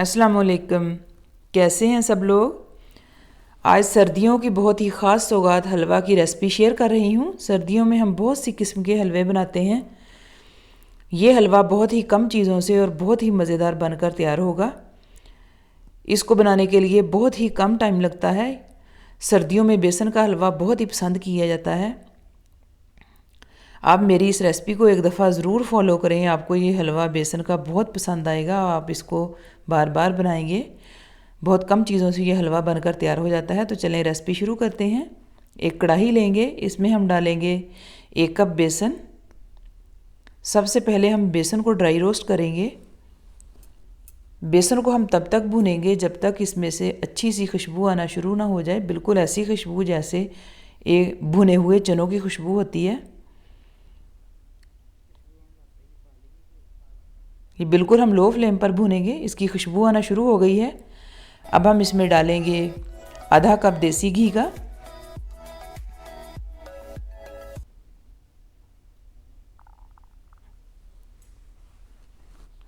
अस्सलाम वालेकुम। कैसे हैं सब लोग। आज सर्दियों की बहुत ही ख़ास सौगात हलवा की रेसिपी शेयर कर रही हूँ। सर्दियों में हम बहुत सी किस्म के हलवे बनाते हैं। ये हलवा बहुत ही कम चीज़ों से और बहुत ही मज़ेदार बनकर तैयार होगा। इसको बनाने के लिए बहुत ही कम टाइम लगता है। सर्दियों में बेसन का हलवा बहुत ही पसंद किया जाता है। आप मेरी इस रेसिपी को एक दफ़ा ज़रूर फॉलो करें। आपको ये हलवा बेसन का बहुत पसंद आएगा। आप इसको बार बार बनाएंगे। बहुत कम चीज़ों से ये हलवा बनकर तैयार हो जाता है। तो चलें रेसिपी शुरू करते हैं। एक कढ़ाई लेंगे, इसमें हम डालेंगे 1 कप बेसन। सबसे पहले हम बेसन को ड्राई रोस्ट करेंगे। बेसन को हम तब तक भूनेंगे जब तक इसमें से अच्छी सी खुशबू आना शुरू ना हो जाए। बिल्कुल ऐसी खुशबू जैसे एक भुने हुए चनों की खुशबू होती है। ये बिल्कुल हम लो फ्लेम पर भूनेंगे। इसकी खुशबू आना शुरू हो गई है। अब हम इसमें डालेंगे आधा कप देसी घी का।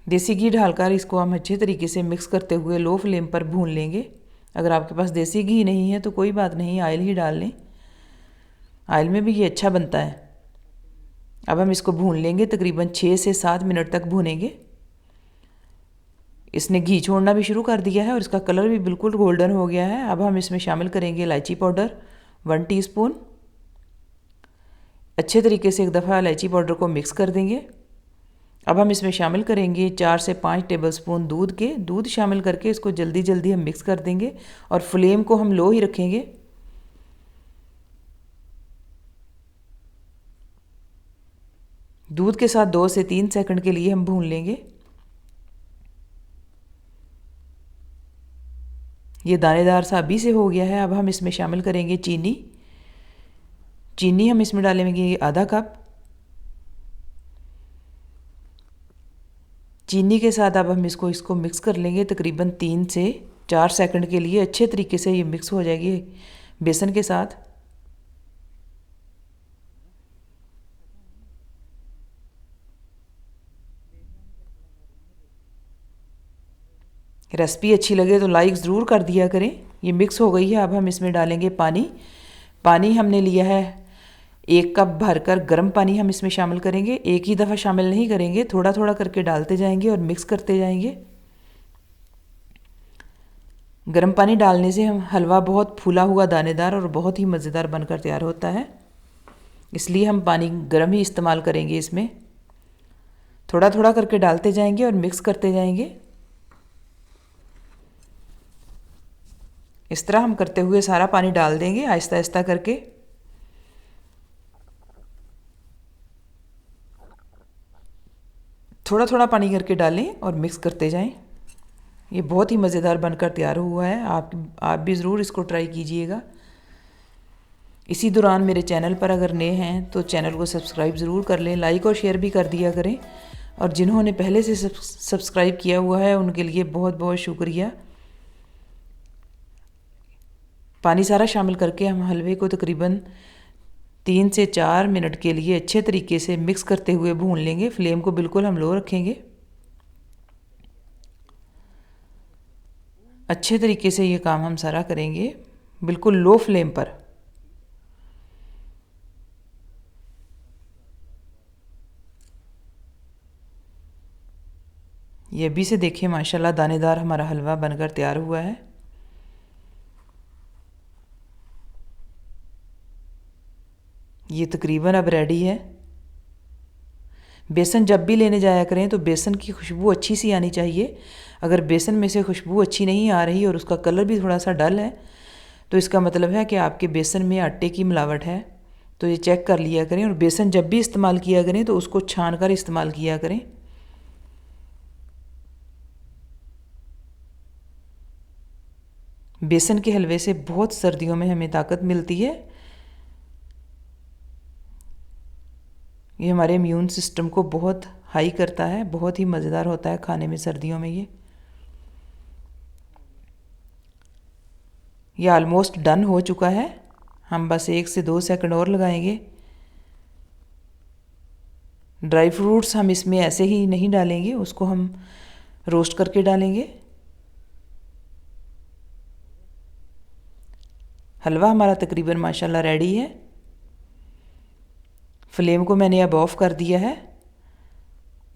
देसी घी डालकर इसको हम अच्छे तरीके से मिक्स करते हुए लो फ्लेम पर भून लेंगे। अगर आपके पास देसी घी नहीं है तो कोई बात नहीं, ऑयल ही डाल लें। ऑयल में भी ये अच्छा बनता है। अब हम इसको भून लेंगे, तकरीबन 6 से 7 मिनट तक भूनेंगे। इसने घी छोड़ना भी शुरू कर दिया है और इसका कलर भी बिल्कुल गोल्डन हो गया है। अब हम इसमें शामिल करेंगे इलायची पाउडर 1 टीस्पून। अच्छे तरीके से एक दफ़ा इलायची पाउडर को मिक्स कर देंगे। अब हम इसमें शामिल करेंगे 4 से 5 टेबलस्पून दूध शामिल करके इसको जल्दी जल्दी हम मिक्स कर देंगे और फ्लेम को हम लो ही रखेंगे। दूध के साथ 2 से 3 सेकंड के लिए हम भून लेंगे। ये दानेदार सा अभी से हो गया है। अब हम इसमें शामिल करेंगे चीनी हम इसमें डालेंगे आधा कप। चीनी के साथ अब हम इसको मिक्स कर लेंगे तकरीबन 3 से 4 सेकंड के लिए। अच्छे तरीके से ये मिक्स हो जाएगी बेसन के साथ। रेसिपी अच्छी लगे तो लाइक ज़रूर कर दिया करें। ये मिक्स हो गई है। अब हम इसमें डालेंगे पानी हमने लिया है 1 कप भरकर गर्म पानी हम इसमें शामिल करेंगे। एक ही दफ़ा शामिल नहीं करेंगे, थोड़ा थोड़ा करके डालते जाएंगे और मिक्स करते जाएंगे। गर्म पानी डालने से हम हलवा बहुत फूला हुआ, दानेदार और बहुत ही मज़ेदार बनकर तैयार होता है। इसलिए हम पानी गर्म ही इस्तेमाल करेंगे। इसमें थोड़ा थोड़ा करके डालते जाएंगे और मिक्स करते जाएंगे। इस तरह हम करते हुए सारा पानी डाल देंगे आहिस्ता आहिस्ता करके। थोड़ा थोड़ा पानी करके डालें और मिक्स करते जाएं। ये बहुत ही मज़ेदार बनकर तैयार हुआ है। आप भी ज़रूर इसको ट्राई कीजिएगा। इसी दौरान मेरे चैनल पर अगर नए हैं तो चैनल को सब्सक्राइब ज़रूर कर लें, लाइक और शेयर भी कर दिया करें। और जिन्होंने पहले से सब्सक्राइब किया हुआ है उनके लिए बहुत बहुत शुक्रिया। पानी सारा शामिल करके हम हलवे को तकरीबन 3 से 4 मिनट के लिए अच्छे तरीके से मिक्स करते हुए भून लेंगे। फ्लेम को बिल्कुल हम लो रखेंगे। अच्छे तरीके से ये काम हम सारा करेंगे बिल्कुल लो फ्लेम पर। ये अभी से देखिए माशाल्लाह दानेदार हमारा हलवा बनकर तैयार हुआ है। ये तकरीबन अब रेडी है। बेसन जब भी लेने जाया करें तो बेसन की खुशबू अच्छी सी आनी चाहिए। अगर बेसन में से खुशबू अच्छी नहीं आ रही और उसका कलर भी थोड़ा सा डल है तो इसका मतलब है कि आपके बेसन में आटे की मिलावट है। तो ये चेक कर लिया करें। और बेसन जब भी इस्तेमाल किया करें तो उसको छान कर इस्तेमाल किया करें। बेसन के हलवे से बहुत सर्दियों में हमें ताकत मिलती है। ये हमारे इम्यून सिस्टम को बहुत हाई करता है। बहुत ही मज़ेदार होता है खाने में सर्दियों में। ये ऑलमोस्ट डन हो चुका है। हम बस 1 से 2 सेकंड और लगाएंगे। ड्राई फ्रूट्स हम इसमें ऐसे ही नहीं डालेंगे, उसको हम रोस्ट करके डालेंगे। हलवा हमारा तकरीबन माशाल्लाह रेडी है। फ्लेम को मैंने अब ऑफ़ कर दिया है।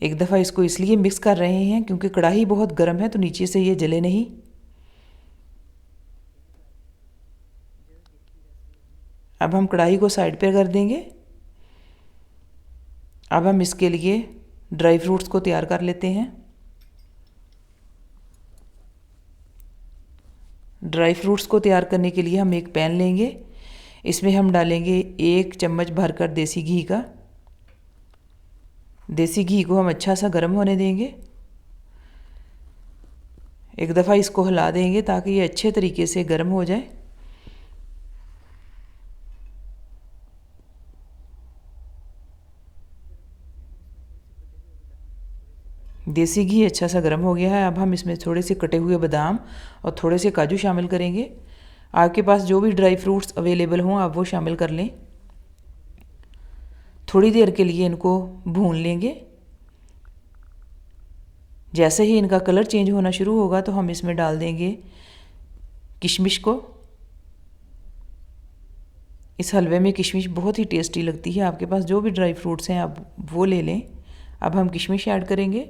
एक दफ़ा इसको इसलिए मिक्स कर रहे हैं क्योंकि कढ़ाई बहुत गर्म है तो नीचे से ये जले नहीं। अब हम कढ़ाई को साइड पे कर देंगे। अब हम इसके लिए ड्राई फ्रूट्स को तैयार कर लेते हैं। ड्राई फ्रूट्स को तैयार करने के लिए हम एक पैन लेंगे। इसमें हम डालेंगे 1 चम्मच भरकर देसी घी का। देसी घी को हम अच्छा सा गर्म होने देंगे। एक दफ़ा इसको हिला देंगे ताकि ये अच्छे तरीके से गर्म हो जाए। देसी घी अच्छा सा गर्म हो गया है। अब हम इसमें थोड़े से कटे हुए बादाम और थोड़े से काजू शामिल करेंगे। आपके पास जो भी ड्राई फ्रूट्स अवेलेबल हों आप वो शामिल कर लें। थोड़ी देर के लिए इनको भून लेंगे। जैसे ही इनका कलर चेंज होना शुरू होगा तो हम इसमें डाल देंगे किशमिश को। इस हलवे में किशमिश बहुत ही टेस्टी लगती है। आपके पास जो भी ड्राई फ्रूट्स हैं आप वो ले लें। अब हम किशमिश ऐड करेंगे।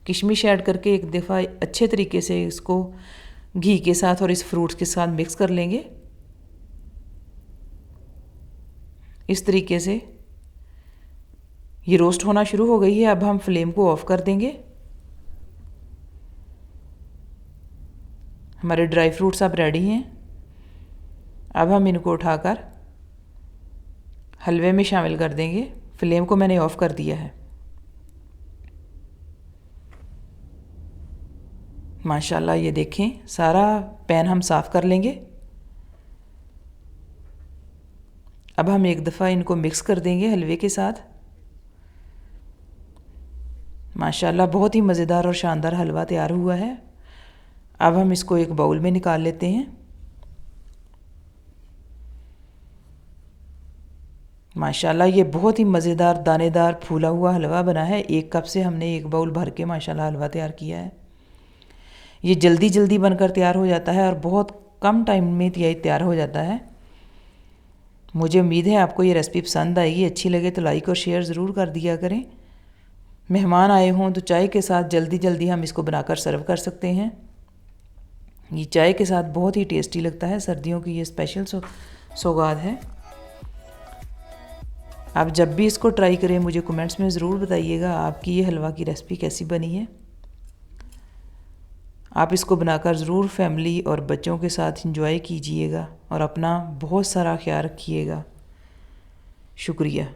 किशमिश ऐड करके एक दफ़ा अच्छे तरीके से इसको घी के साथ और इस फ्रूट्स के साथ मिक्स कर लेंगे। इस तरीके से ये रोस्ट होना शुरू हो गई है। अब हम फ्लेम को ऑफ कर देंगे। हमारे ड्राई फ्रूट्स अब रेडी हैं। अब हम इनको उठाकर हलवे में शामिल कर देंगे। फ्लेम को मैंने ऑफ कर दिया है। माशाल्लाह ये देखें, सारा पैन हम साफ़ कर लेंगे। अब हम एक दफ़ा इनको मिक्स कर देंगे हलवे के साथ। माशाल्लाह बहुत ही मज़ेदार और शानदार हलवा तैयार हुआ है। अब हम इसको एक बाउल में निकाल लेते हैं। माशाल्लाह ये बहुत ही मज़ेदार दानेदार फूला हुआ हलवा बना है। 1 कप से हमने 1 बाउल भर के माशाल्लाह हलवा तैयार किया है। ये जल्दी जल्दी बनकर तैयार हो जाता है और बहुत कम टाइम में तैयार हो जाता है। मुझे उम्मीद है आपको ये रेसिपी पसंद आएगी। अच्छी लगे तो लाइक और शेयर ज़रूर कर दिया करें। मेहमान आए हों तो चाय के साथ जल्दी जल्दी हम इसको बनाकर सर्व कर सकते हैं। ये चाय के साथ बहुत ही टेस्टी लगता है। सर्दियों की ये स्पेशल सौगात है। आप जब भी इसको ट्राई करें मुझे कमेंट्स में ज़रूर बताइएगा आपकी ये हलवा की रेसिपी कैसी बनी है। आप इसको बनाकर ज़रूर फैमिली और बच्चों के साथ एंजॉय कीजिएगा और अपना बहुत सारा ख्याल रखिएगा। शुक्रिया।